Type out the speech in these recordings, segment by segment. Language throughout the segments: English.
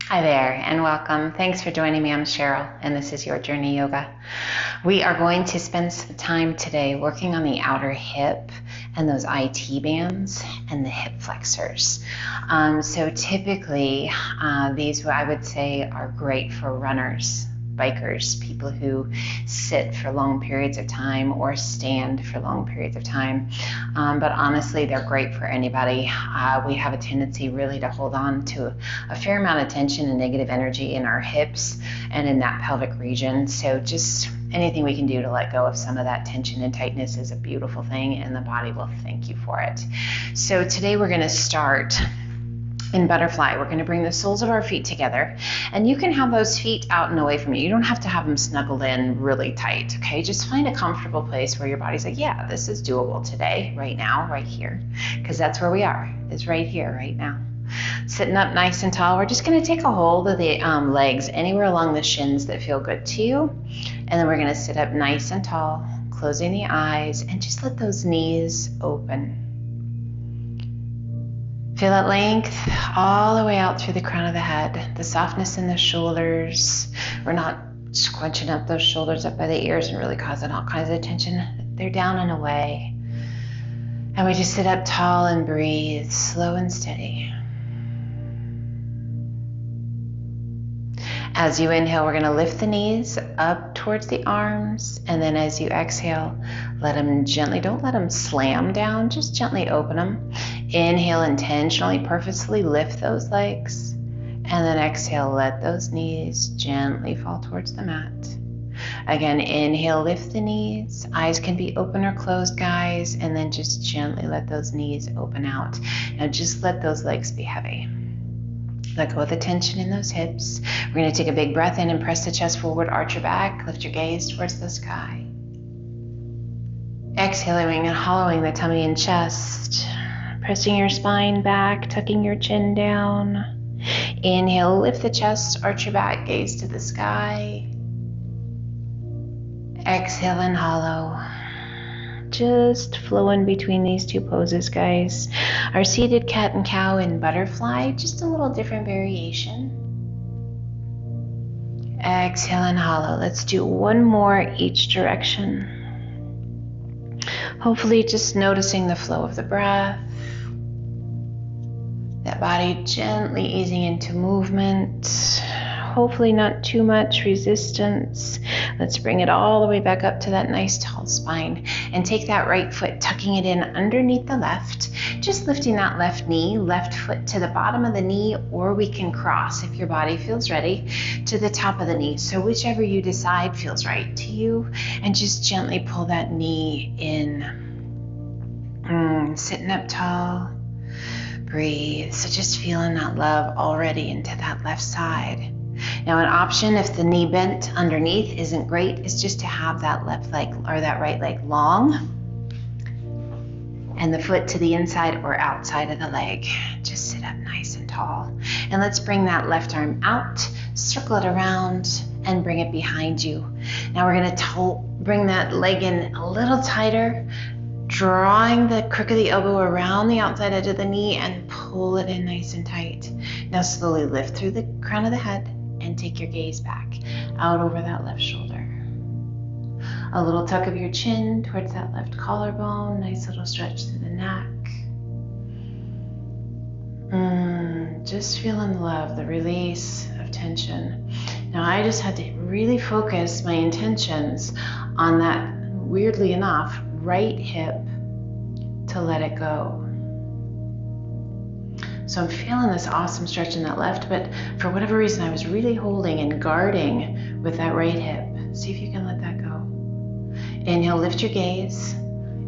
Hi there and welcome. Thanks for joining me. I'm Cheryl and this is Your Journey Yoga. We are going to spend some time today working on the outer hip and those IT bands and the hip flexors. So typically these I would say are great for runners, bikers, people who sit for long periods of time or stand for long periods of time. But honestly, they're great for anybody. We have a tendency really to hold on to a fair amount of tension and negative energy in our hips and in that pelvic region. So just anything we can do to let go of some of that tension and tightness is a beautiful thing, and the body will thank you for it. So today we're going to start in butterfly. We're going to bring the soles of our feet together, and you can have those feet out and away from you. You don't have to have them snuggled in really tight, okay? Just find a comfortable place where your body's like, yeah, this is doable today, right now, right here, because that's where we are, is right here, right now. Sitting up nice and tall, we're just going to take a hold of the legs anywhere along the shins that feel good to you, and then we're going to sit up nice and tall, closing the eyes, and just let those knees open. Feel that length all the way out through the crown of the head, the softness in the shoulders. We're not scrunching up those shoulders up by the ears and really causing all kinds of tension. They're down and away. And we just sit up tall and breathe, slow and steady. As you inhale, we're going to lift the knees up towards the arms, and then as you exhale, let them gently, don't let them slam down, just gently open them. Inhale, intentionally, purposely lift those legs, and then exhale, let those knees gently fall towards the mat. Again, inhale, lift the knees. Eyes can be open or closed, guys, and then just gently let those knees open out. Now just let those legs be heavy. Let go of the tension in those hips. We're going to take a big breath in and press the chest forward, arch your back, lift your gaze towards the sky. Exhaling and hollowing the tummy and chest. Pressing your spine back, tucking your chin down. Inhale, lift the chest, arch your back, gaze to the sky. Exhale and hollow. Just flowing between these two poses, guys. Our seated cat and cow in butterfly, just a little different variation. Exhale and hollow. Let's do one more each direction. Hopefully just noticing the flow of the breath. That body gently easing into movement. Hopefully not too much resistance. Let's bring it all the way back up to that nice tall spine, and take that right foot, tucking it in underneath the left, just lifting that left knee, left foot to the bottom of the knee, or we can cross if your body feels ready to the top of the knee. So whichever you decide feels right to you, and just gently pull that knee in. Sitting up tall, breathe. So just feeling that love already into that left side. Now, an option if the knee bent underneath isn't great is just to have that left leg or that right leg long and the foot to the inside or outside of the leg. Just sit up nice and tall. And let's bring that left arm out, circle it around, and bring it behind you. Now we're going to bring that leg in a little tighter, drawing the crook of the elbow around the outside edge of the knee and pull it in nice and tight. Now slowly lift through the crown of the head and take your gaze back out over that left shoulder. A little tuck of your chin towards that left collarbone, nice little stretch through the neck. Just feeling the love, the release of tension. Now I just had to really focus my intentions on that, weirdly enough, right hip to let it go. So I'm feeling this awesome stretch in that left, but for whatever reason, I was really holding and guarding with that right hip. See if you can let that go. Inhale, lift your gaze,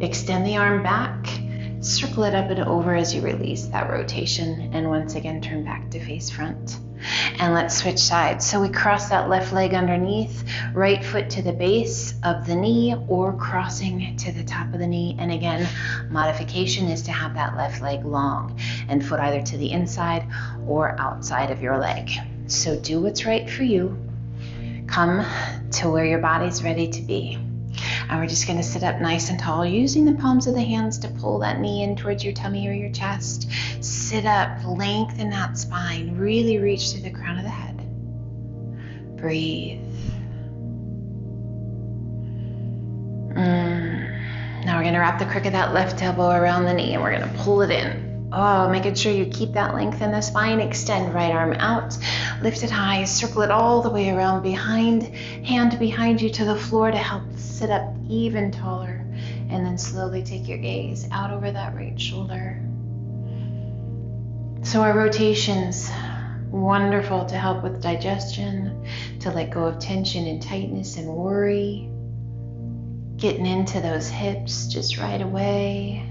extend the arm back, circle it up and over as you release that rotation, and once again, turn back to face front. And let's switch sides. So we cross that left leg underneath, right foot to the base of the knee or crossing to the top of the knee. And again, modification is to have that left leg long and foot either to the inside or outside of your leg. So do what's right for you. Come to where your body's ready to be. And we're just going to sit up nice and tall, using the palms of the hands to pull that knee in towards your tummy or your chest. Sit up, lengthen that spine, really reach through the crown of the head. Breathe. Now we're going to wrap the crook of that left elbow around the knee and we're going to pull it in. Oh, making sure you keep that length in the spine. Extend right arm out, lift it high, circle it all the way around behind, hand behind you to the floor to help sit up even taller. And then slowly take your gaze out over that right shoulder. So our rotations, wonderful to help with digestion, to let go of tension and tightness and worry. Getting into those hips just right away.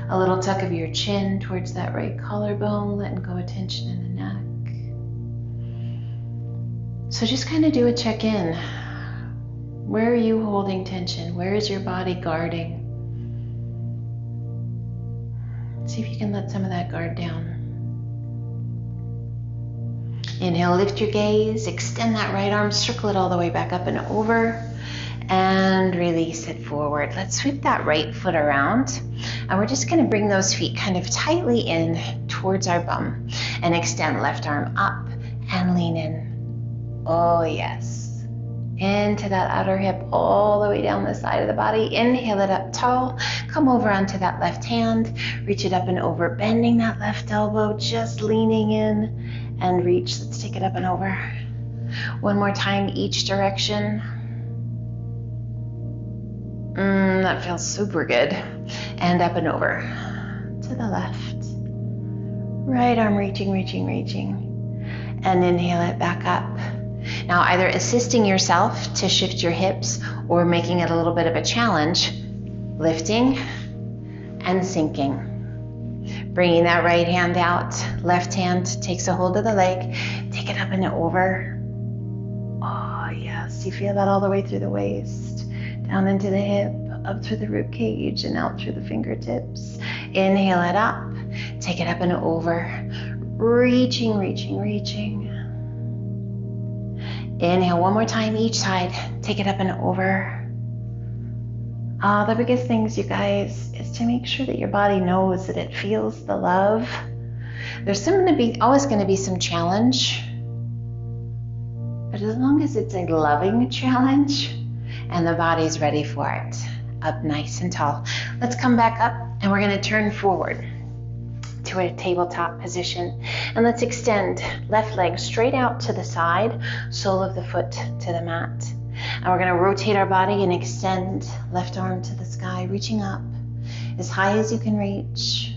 A little tuck of your chin towards that right collarbone, letting go of tension in the neck. So just kind of do a check-in. Where are you holding tension? Where is your body guarding? See if you can let some of that guard down. Inhale, lift your gaze, extend that right arm, circle it all the way back up and over. And release it forward. Let's sweep that right foot around. And we're just going to bring those feet kind of tightly in towards our bum. And extend left arm up and lean in. Oh yes. Into that outer hip all the way down the side of the body. Inhale it up tall. Come over onto that left hand. Reach it up and over. Bending that left elbow. Just leaning in and reach. Let's take it up and over. One more time each direction. That feels super good. And up and over to the left. Right arm reaching, reaching, reaching. And inhale it back up. Now either assisting yourself to shift your hips or making it a little bit of a challenge. Lifting and sinking. Bringing that right hand out. Left hand takes a hold of the leg. Take it up and over. Oh yes, you feel that all the way through the waist. Down into the hip, up through the rib cage, and out through the fingertips. Inhale it up, take it up and over. Reaching, reaching, reaching. Inhale one more time each side. Take it up and over. The biggest things, you guys, is to make sure that your body knows that it feels the love. There's always going to be some challenge. But as long as it's a loving challenge, and the body's ready for it. Up nice and tall. Let's come back up and we're going to turn forward to a tabletop position. And let's extend left leg straight out to the side, sole of the foot to the mat. And we're going to rotate our body and extend left arm to the sky, reaching up as high as you can reach.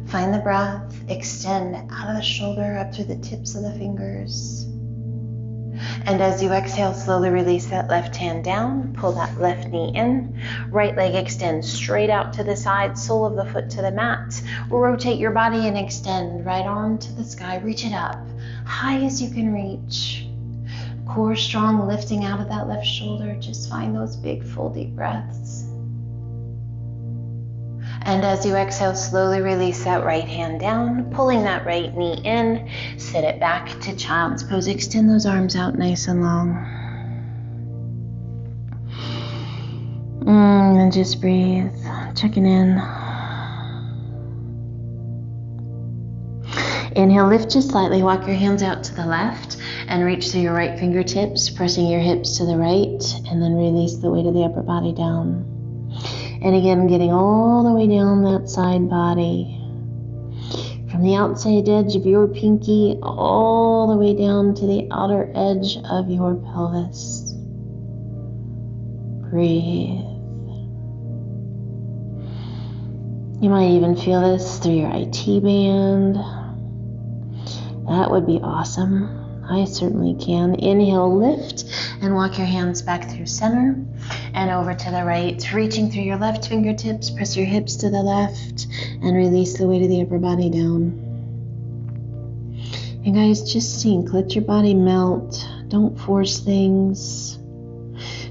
Find the breath, extend out of the shoulder, up through the tips of the fingers. And as you exhale, slowly release that left hand down, pull that left knee in, right leg extends straight out to the side, sole of the foot to the mat. Rotate your body and extend, right arm to the sky, reach it up, high as you can reach. Core strong, lifting out of that left shoulder, just find those big full deep breaths. And as you exhale, slowly release that right hand down, pulling that right knee in, sit it back to child's pose. Extend those arms out nice and long. And just breathe, checking in. Inhale, lift just slightly, walk your hands out to the left and reach through your right fingertips, pressing your hips to the right, and then release the weight of the upper body down. And again, getting all the way down that side body. From the outside edge of your pinky all the way down to the outer edge of your pelvis. Breathe. You might even feel this through your IT band. That would be awesome. I certainly can. Inhale, lift, and walk your hands back through center and over to the right, reaching through your left fingertips, press your hips to the left, and release the weight of the upper body down. And guys, just sink, let your body melt. Don't force things.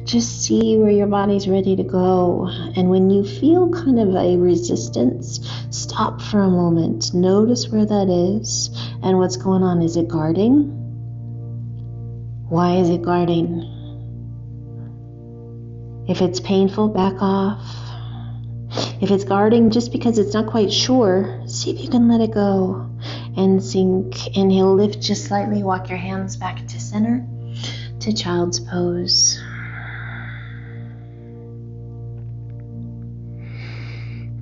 Just see where your body's ready to go. And when you feel kind of a resistance, stop for a moment. Notice where that is and what's going on. Is it guarding? Why is it guarding? If it's painful, back off. If it's guarding just because it's not quite sure, see if you can let it go and sink. Inhale, lift just slightly. Walk your hands back to center, to child's pose.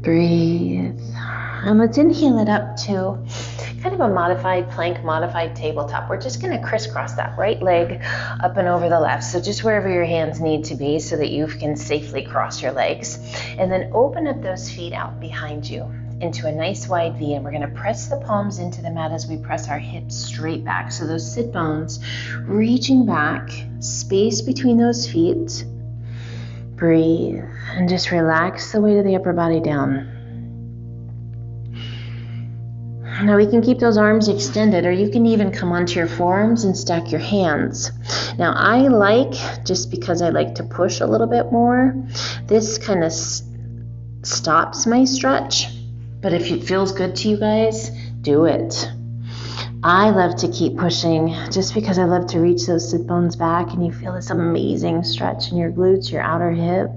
Breathe. And let's inhale it up to kind of a modified plank, modified tabletop. We're just going to crisscross that right leg up and over the left. So just wherever your hands need to be so that you can safely cross your legs. And then open up those feet out behind you into a nice wide V. And we're going to press the palms into the mat as we press our hips straight back. So those sit bones reaching back, space between those feet. Breathe and just relax the weight of the upper body down. Now we can keep those arms extended, or you can even come onto your forearms and stack your hands. Now I like, just because I like to push a little bit more, this kind of stops my stretch. But if it feels good to you guys, do it. I love to keep pushing just because I love to reach those sit bones back and you feel this amazing stretch in your glutes, your outer hip.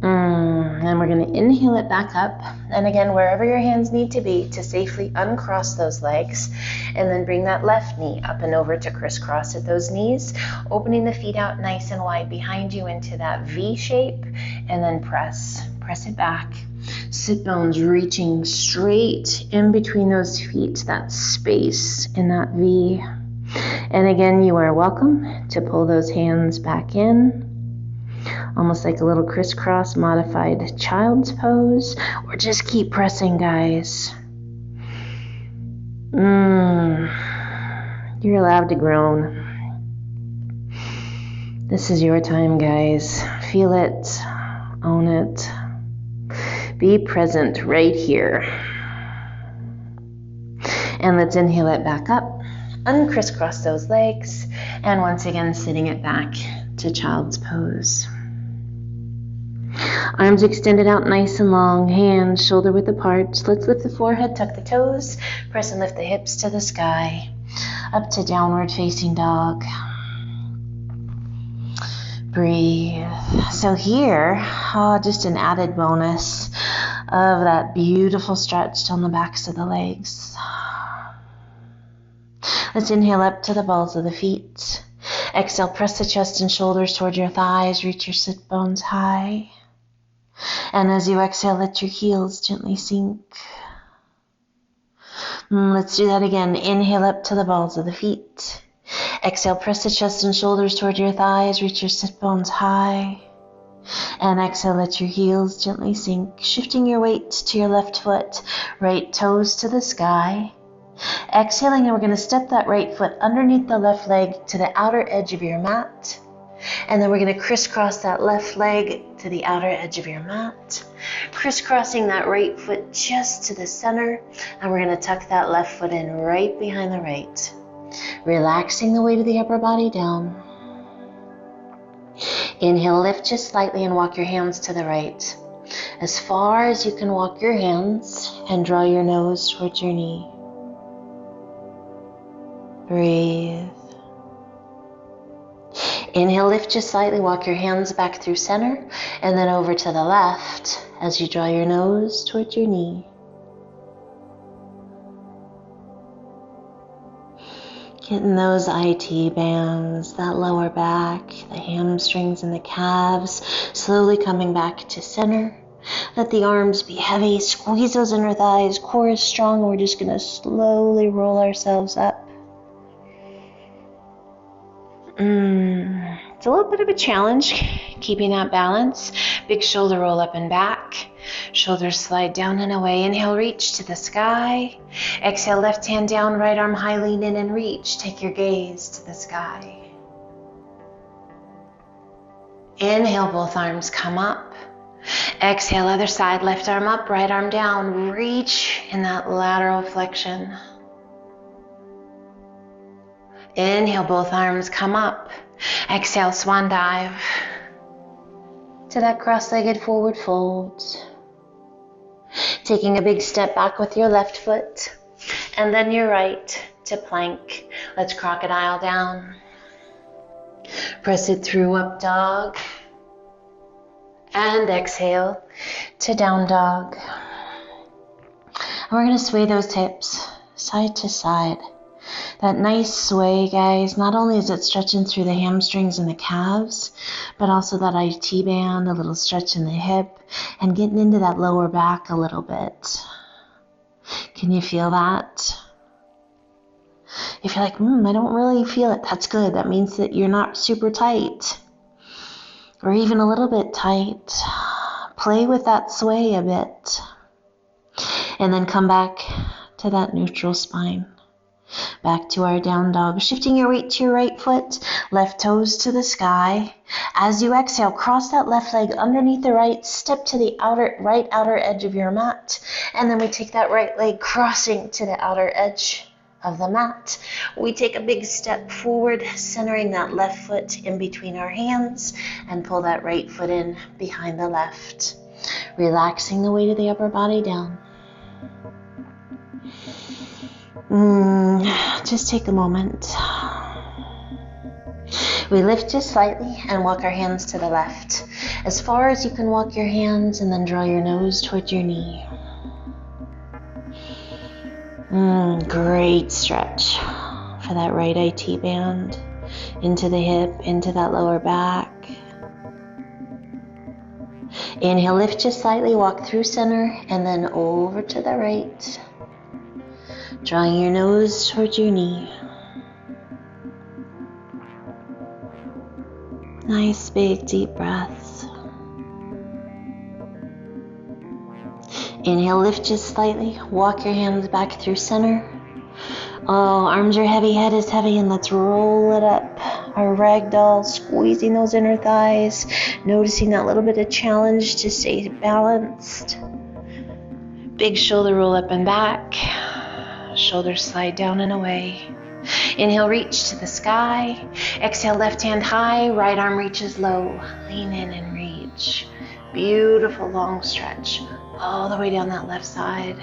And we're going to inhale it back up. And again, wherever your hands need to be to safely uncross those legs. And then bring that left knee up and over to crisscross at those knees. Opening the feet out nice and wide behind you into that V shape. And then press it back. Sit bones reaching straight in between those feet, that space in that V. And again, you are welcome to pull those hands back in, almost like a little crisscross modified child's pose, or just keep pressing, guys. You're allowed to groan. This is your time, guys. Feel it, own it. Be present right here. And let's inhale it back up, uncrisscross those legs, and once again sitting it back to child's pose. Arms extended out nice and long, hands shoulder width apart. Let's lift the forehead, tuck the toes, press and lift the hips to the sky, up to downward facing dog. Breathe. So here, just an added bonus of that beautiful stretch down the backs of the legs. Let's inhale up to the balls of the feet. Exhale, press the chest and shoulders toward your thighs, reach your sit bones high. And as you exhale, let your heels gently sink. Let's do that again. Inhale up to the balls of the feet. Exhale, press the chest and shoulders toward your thighs, reach your sit bones high. And exhale, let your heels gently sink, shifting your weight to your left foot, right toes to the sky. Exhaling, and we're going to step that right foot underneath the left leg to the outer edge of your mat. And then we're going to crisscross that left leg to the outer edge of your mat, crisscrossing that right foot just to the center, and we're going to tuck that left foot in right behind the right, relaxing the weight of the upper body down. Inhale, lift just slightly and walk your hands to the right, as far as you can walk your hands, and draw your nose towards your knee. Breathe. Inhale, lift just slightly, walk your hands back through center, and then over to the left as you draw your nose towards your knee. Getting those IT bands, that lower back, the hamstrings and the calves, slowly coming back to center. Let the arms be heavy, squeeze those inner thighs, core is strong, and we're just going to slowly roll ourselves up. It's a little bit of a challenge, keeping that balance. Big shoulder roll up and back. Shoulders slide down and away. Inhale, reach to the sky. Exhale, left hand down, right arm high, lean in and reach. Take your gaze to the sky. Inhale, both arms come up. Exhale, other side, left arm up, right arm down. Reach in that lateral flexion. Inhale, both arms come up. Exhale, swan dive to that cross-legged forward fold. Taking a big step back with your left foot, and then your right to plank. Let's crocodile down. Press it through, up dog. And exhale to down dog. And we're going to sway those hips side to side. That nice sway, guys, not only is it stretching through the hamstrings and the calves, but also that IT band, a little stretch in the hip, and getting into that lower back a little bit. Can you feel that? If you're like, I don't really feel it, that's good. That means that you're not super tight, or even a little bit tight. Play with that sway a bit. And then come back to that neutral spine. Back to our down dog. Shifting your weight to your right foot, left toes to the sky. As you exhale, cross that left leg underneath the right, step to the right outer edge of your mat. And then we take that right leg crossing to the outer edge of the mat. We take a big step forward, centering that left foot in between our hands, and pull that right foot in behind the left. Relaxing the weight of the upper body down. Just take a moment. We lift just slightly and walk our hands to the left. As far as you can walk your hands, and then draw your nose towards your knee. Great stretch for that right IT band. Into the hip, into that lower back. Inhale, lift just slightly, walk through center, and then over to the right. Drawing your nose towards your knee. Nice big deep breaths. Inhale, lift just slightly. Walk your hands back through center. Oh, arms are heavy, head is heavy, and let's roll it up. Our ragdoll, squeezing those inner thighs. Noticing that little bit of challenge to stay balanced. Big shoulder roll up and back. Shoulders slide down and away. Inhale, reach to the sky. Exhale, left hand high, right arm reaches low. Lean in and reach. Beautiful long stretch all the way down that left side.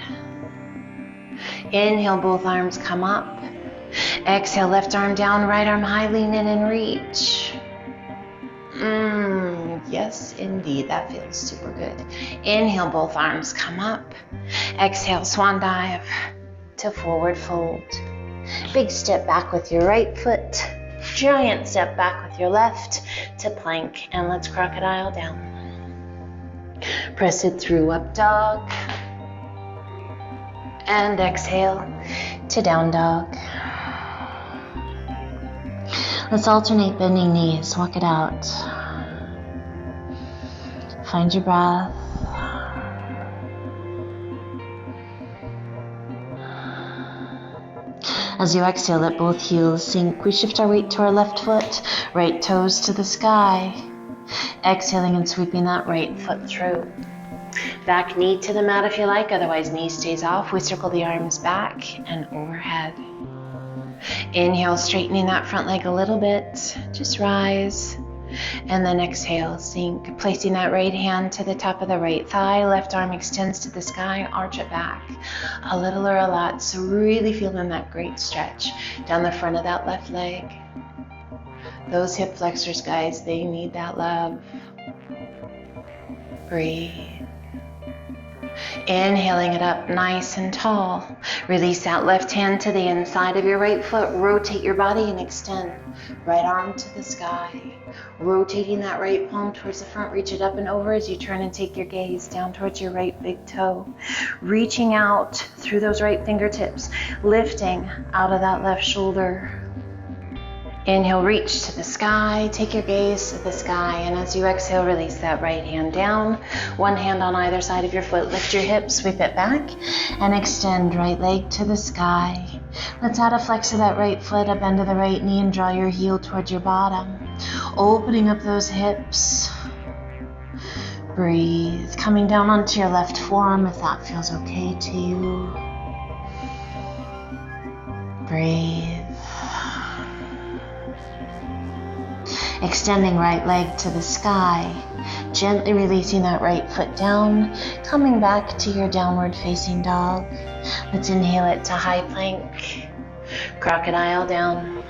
Inhale, both arms come up. Exhale, left arm down, right arm high, lean in and reach. Yes, indeed, that feels super good. Inhale, both arms come up. Exhale, swan dive to forward fold. Big step back with your right foot. Giant step back with your left to plank. And let's crocodile down. Press it through up dog. And exhale to down dog. Let's alternate bending knees. Walk it out. Find your breath. As you exhale, let both heels sink. We shift our weight to our left foot, right toes to the sky. Exhaling and sweeping that right foot through. Back knee to the mat if you like, otherwise knee stays off. We circle the arms back and overhead. Inhale, straightening that front leg a little bit. Just rise. And then exhale, sink. Placing that right hand to the top of the right thigh. Left arm extends to the sky. Arch it back. A little or a lot. So really feeling that great stretch down the front of that left leg. Those hip flexors, guys, they need that love. Breathe. Inhaling it up nice and tall. Release that left hand to the inside of your right foot. Rotate your body and extend. Right arm to the sky. Rotating that right palm towards the front. Reach it up and over as you turn and take your gaze down towards your right big toe. Reaching out through those right fingertips. Lifting out of that left shoulder. Inhale, reach to the sky, take your gaze to the sky, and as you exhale, release that right hand down. One hand on either side of your foot, lift your hips, sweep it back, and extend right leg to the sky. Let's add a flex of that right foot, a bend of the right knee, and draw your heel towards your bottom. Opening up those hips. Breathe, coming down onto your left forearm if that feels okay to you. Breathe. Extending right leg to the sky, gently releasing that right foot down, coming back to your downward facing dog. Let's inhale it to high plank, crocodile down.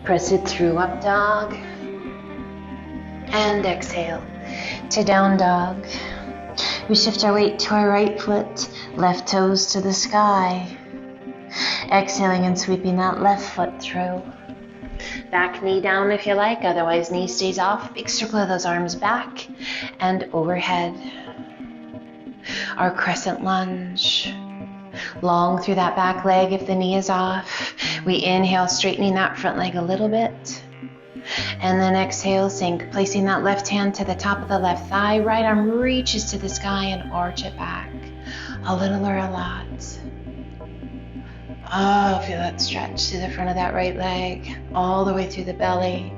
Press it through up dog, and exhale to down dog. We shift our weight to our right foot, left toes to the sky. Exhaling and sweeping that left foot through. Back knee down if you like, otherwise knee stays off. Big circle of those arms back and overhead. Our crescent lunge. Long through that back leg if the knee is off. We inhale, straightening that front leg a little bit. And then exhale, sink, placing that left hand to the top of the left thigh. Right arm reaches to the sky and arch it back. A little or a lot. Oh, feel that stretch to the front of that right leg, all the way through the belly,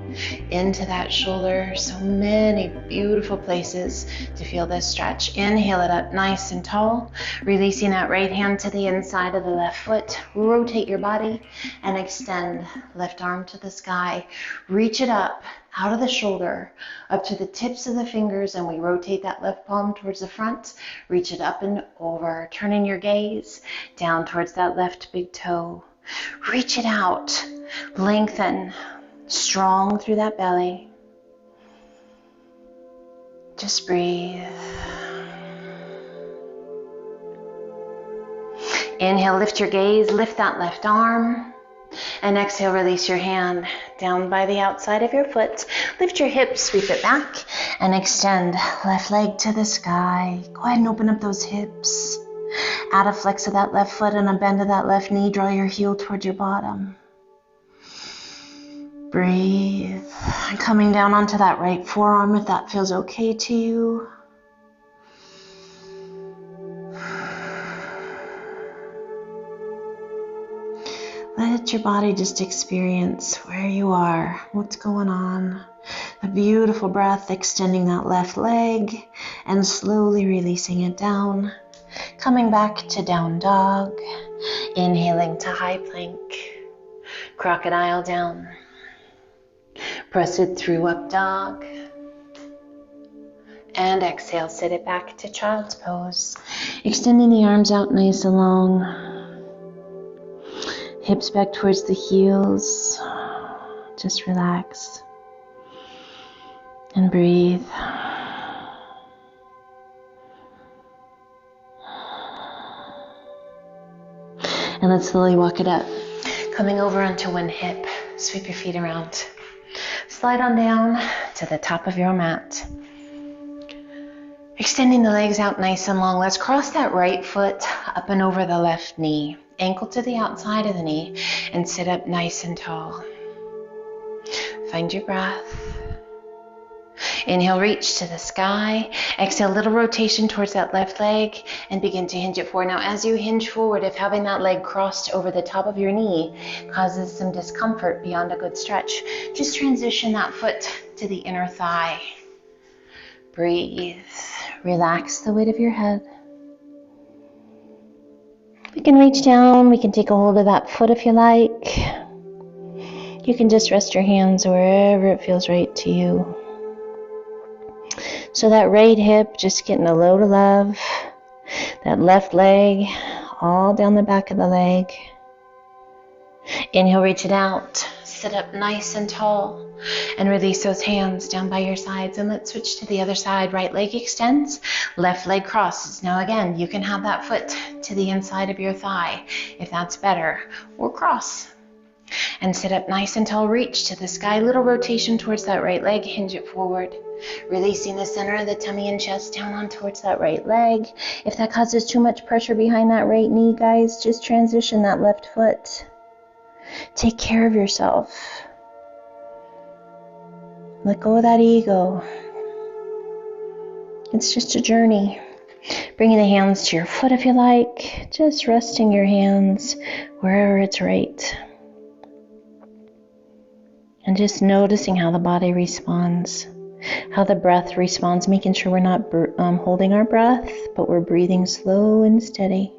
into that shoulder. So many beautiful places to feel this stretch. Inhale it up nice and tall, releasing that right hand to the inside of the left foot. Rotate your body and extend left arm to the sky. Reach it up out of the shoulder, up to the tips of the fingers, and we rotate that left palm towards the front. Reach it up and over, turning your gaze down towards that left big toe. Reach it out, lengthen, strong through that belly. Just breathe. Inhale, lift your gaze, lift that left arm. And exhale, release your hand down by the outside of your foot. Lift your hips, sweep it back, and extend left leg to the sky. Go ahead and open up those hips. Add a flex of that left foot and a bend of that left knee. Draw your heel towards your bottom. Breathe. And coming down onto that right forearm if that feels okay to you. Let your body just experience where you are, what's going on. A beautiful breath, extending that left leg and slowly releasing it down. Coming back to down dog, inhaling to high plank, crocodile down. Press it through up dog. And exhale, sit it back to child's pose. Extending the arms out nice and long. Hips back towards the heels. Just relax. And breathe. And let's slowly walk it up. Coming over onto one hip. Sweep your feet around. Slide on down to the top of your mat. Extending the legs out nice and long. Let's cross that right foot up and over the left knee. Ankle to the outside of the knee and sit up nice and tall. Find your breath. Inhale, reach to the sky. Exhale, little rotation towards that left leg and begin to hinge it forward. Now, as you hinge forward, if having that leg crossed over the top of your knee causes some discomfort beyond a good stretch, just transition that foot to the inner thigh. Breathe. Relax the weight of your head. We can reach down, we can take a hold of that foot if you like. You can just rest your hands wherever it feels right to you. So that right hip, just getting a load of love. That left leg, all down the back of the leg. Inhale, reach it out. Sit up nice and tall. And release those hands down by your sides. And let's switch to the other side. Right leg extends, left leg crosses. Now again, you can have that foot to the inside of your thigh if that's better. Or cross. And sit up nice and tall. Reach to the sky. Little rotation towards that right leg. Hinge it forward. Releasing the center of the tummy and chest down on towards that right leg. If that causes too much pressure behind that right knee, guys, just transition that left foot. Take care of yourself. Let go of that ego. It's just a journey. Bringing the hands to your foot if you like. Just resting your hands wherever it's right. And just noticing how the body responds. How the breath responds. Making sure we're not holding our breath, but we're breathing slow and steady.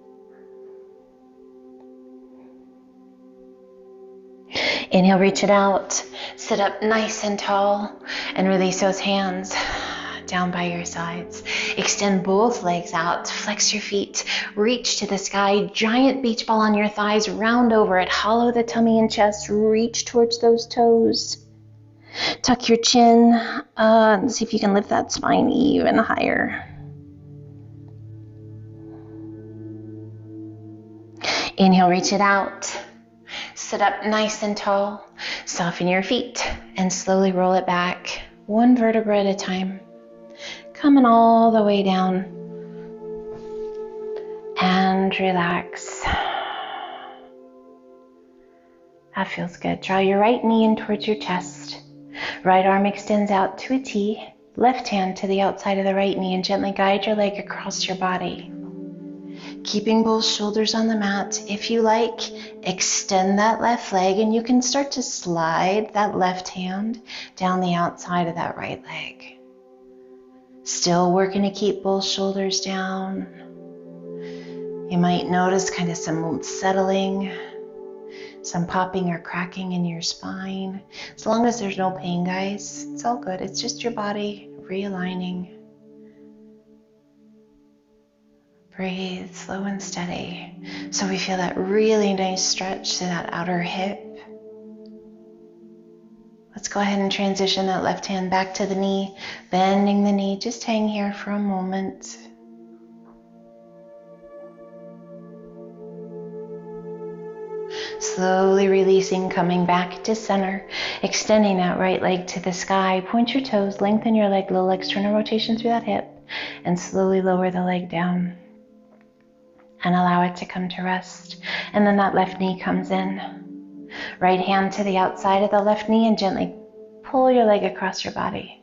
Inhale, reach it out. Sit up nice and tall and release those hands down by your sides. Extend both legs out. Flex your feet. Reach to the sky. Giant beach ball on your thighs. Round over it. Hollow the tummy and chest. Reach towards those toes. Tuck your chin and see if you can lift that spine even higher. Inhale, reach it out. Sit up nice and tall. Soften your feet and slowly roll it back, one vertebra at a time. Coming all the way down. And relax. That feels good. Draw your right knee in towards your chest. Right arm extends out to a T. Left hand to the outside of the right knee and gently guide your leg across your body. Keeping both shoulders on the mat. If you like, extend that left leg and you can start to slide that left hand down the outside of that right leg. Still working to keep both shoulders down. You might notice kind of some settling, some popping or cracking in your spine. As long as there's no pain, guys, it's all good. It's just your body realigning. Breathe slow and steady. So we feel that really nice stretch to that outer hip. Let's go ahead and transition that left hand back to the knee, bending the knee. Just hang here for a moment. Slowly releasing, coming back to center, extending that right leg to the sky. Point your toes, lengthen your leg, little external rotation through that hip, and slowly lower the leg down. And allow it to come to rest. And then that left knee comes in. Right hand to the outside of the left knee and gently pull your leg across your body.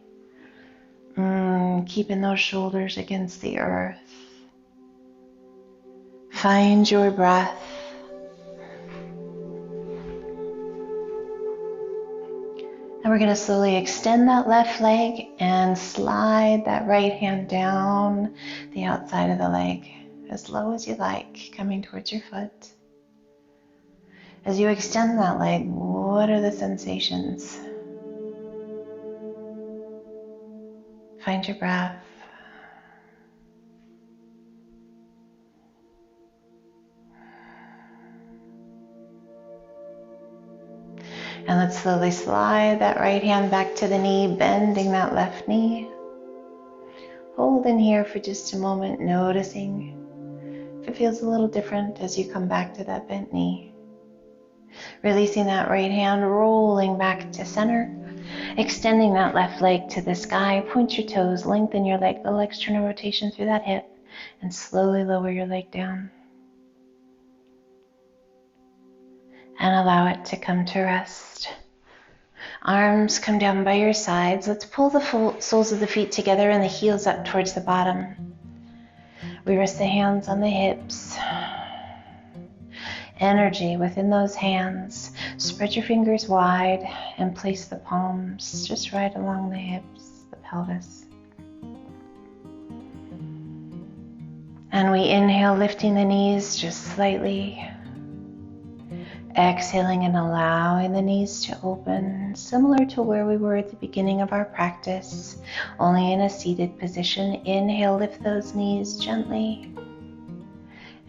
Keeping those shoulders against the earth. Find your breath. And we're going to slowly extend that left leg and slide that right hand down the outside of the leg. As low as you like, coming towards your foot. As you extend that leg, what are the sensations? Find your breath. And let's slowly slide that right hand back to the knee, bending that left knee. Hold in here for just a moment, noticing if it feels a little different as you come back to that bent knee. Releasing that right hand, rolling back to center, extending that left leg to the sky. Point your toes, lengthen your leg, little external rotation through that hip, and slowly lower your leg down. And allow it to come to rest. Arms come down by your sides. Let's pull the soles of the feet together and the heels up towards the bottom. We rest the hands on the hips. Energy within those hands. Spread your fingers wide and place the palms just right along the hips, the pelvis. And we inhale, lifting the knees just slightly. Exhaling and allowing the knees to open, similar to where we were at the beginning of our practice, only in a seated position. Inhale, lift those knees gently.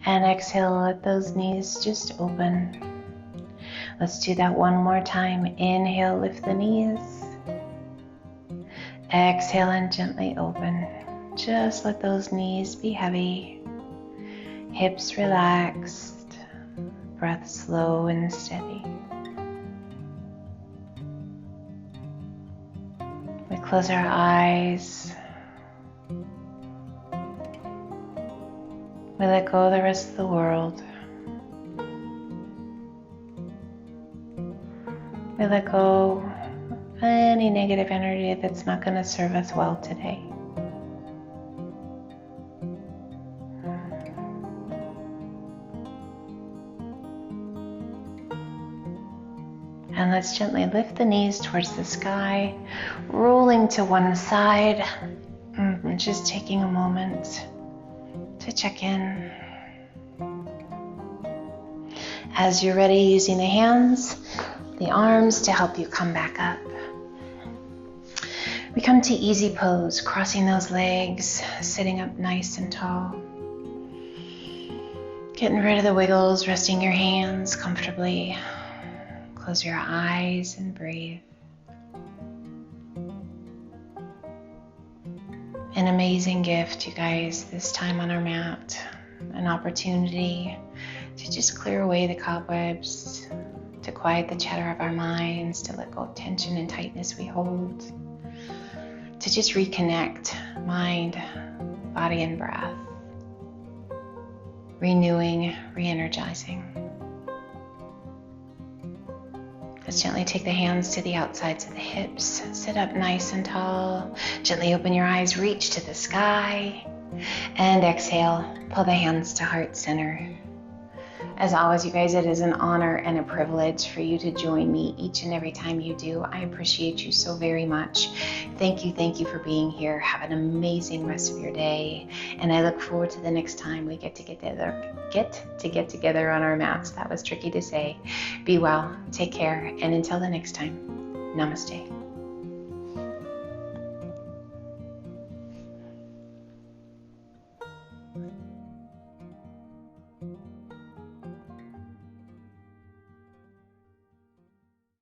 And exhale, let those knees just open. Let's do that one more time. Inhale, lift the knees. Exhale and gently open. Just let those knees be heavy. Hips relaxed. Breath slow and steady. We close our eyes. We let go of the rest of the world. We let go of any negative energy that's not going to serve us well today. And let's gently lift the knees towards the sky, rolling to one side, and just taking a moment to check in. As you're ready, using the hands, the arms to help you come back up. We come to easy pose, crossing those legs, sitting up nice and tall. Getting rid of the wiggles, resting your hands comfortably. Close your eyes and breathe. An amazing gift, you guys, this time on our mat. An opportunity to just clear away the cobwebs, to quiet the chatter of our minds, to let go of tension and tightness we hold, to just reconnect mind, body, and breath, renewing, re-energizing. Let's gently take the hands to the outsides of the hips, sit up nice and tall, gently open your eyes, reach to the sky, and exhale, pull the hands to heart center. As always, you guys, it is an honor and a privilege for you to join me each and every time you do. I appreciate you so very much. Thank you for being here. Have an amazing rest of your day. And I look forward to the next time we get together on our mats. That was tricky to say. Be well, take care, and until the next time, namaste.